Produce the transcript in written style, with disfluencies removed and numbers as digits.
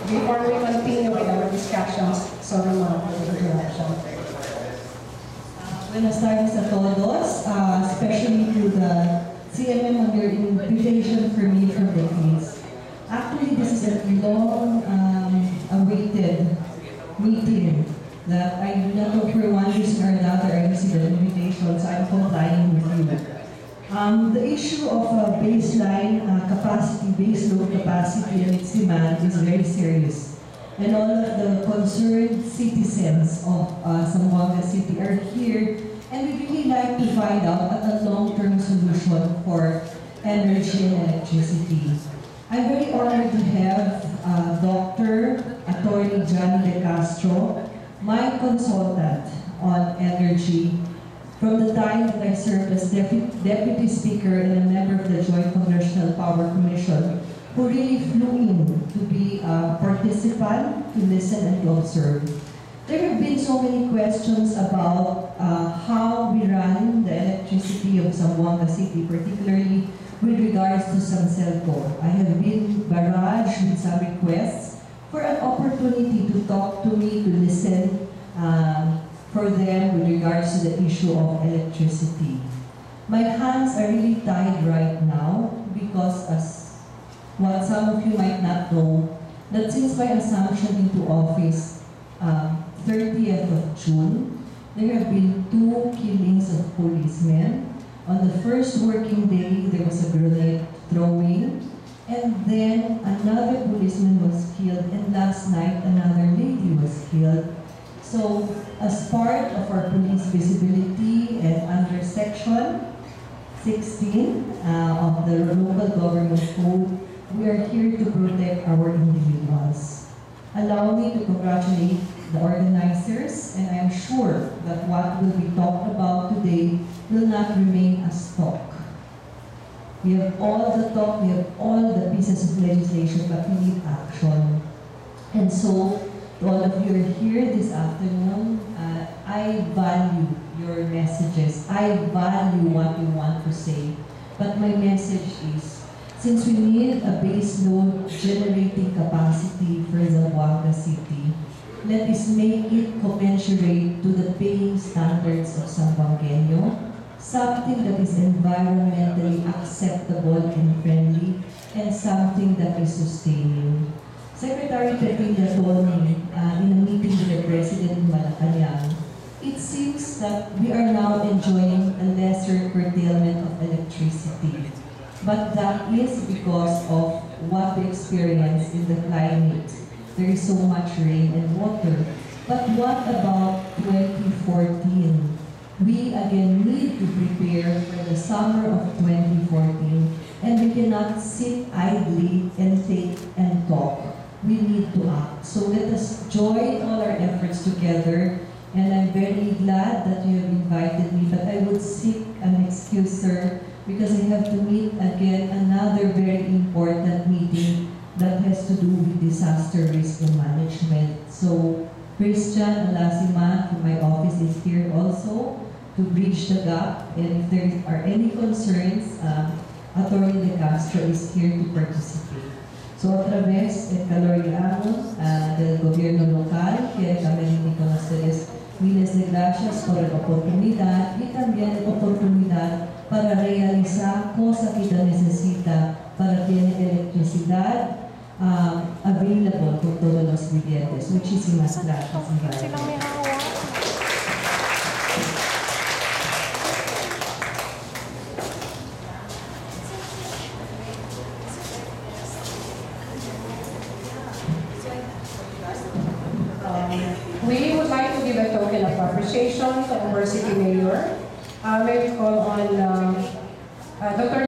before we continue with our discussions. Sorry mga for the interruption. Buenas tardes a todos, especially to the CMM on your invitation for me for decades. Actually, this is a long awaited meeting that I do not know for one reason or another I received an invitation, so I'm complying with you. The issue of baseline capacity, base load capacity and its demand is very serious. And all of the concerned citizens of Zamboanga City are here, and we really like to find out a long-term solution for energy and electricity. I'm very honored to have Dr. Attorney Johnny De Castro, my consultant on energy, from the time that I served as Deputy Speaker and a member of the Joint Congressional Power Commission, who really flew in to be a participant, to listen and to observe. There have been so many questions about how we run the electricity of Zamboanga City, particularly with regards to Samcelco. I have been barraged with some requests for an opportunity to talk to me, to listen for them with regards to the issue of electricity. My hands are really tied right now because, as what some of you might not know, that since my assumption into office, 30th of June, there have been 2 killings of policemen. On the first working day, there was a grenade throwing, and then another policeman was killed, and last night another lady was killed. So, as part of our police visibility and under Section 16 of the local government code, we are here to protect our individuals. Allow me to congratulate the organizers, and I am sure that what will be talked about today will not remain as talk. We have all the talk, we have all the pieces of legislation, but we need action. And so, to all of you who are here this afternoon, I value your messages. I value what you want to say. But my message is, since we need a base load generating capacity for Zamboanga City, let us make it commensurate to the paying standards of Zamboangueño, something that is environmentally acceptable and friendly, and something that is sustaining. Secretary Petina told me in a meeting with the President in Malacanang, it seems that we are now enjoying a lesser curtailment of electricity. But that is because of what we experience in the climate. There is so much rain and water. But what about 2014? We again need to prepare for the summer of 2014, and we cannot sit idly and think and talk. We need to act. So let us join all our efforts together, and I'm very glad that you have invited me, but I would seek an excuse, sir, because I have to meet again another very important meeting that has to do with disaster risk management. So Christian Alasima from my office is here also to bridge the gap, and if there are any concerns, Attorney De Castro is here to participate. So a través del caloriano del gobierno local, quiere también reconocerles miles de gracias por la oportunidad y también la oportunidad para realizar cosas que se necesita para tener electricidad available por todos los clientes. Muchísimas gracias. We would like to give a token of appreciation to our city mayor. May we call on Dr.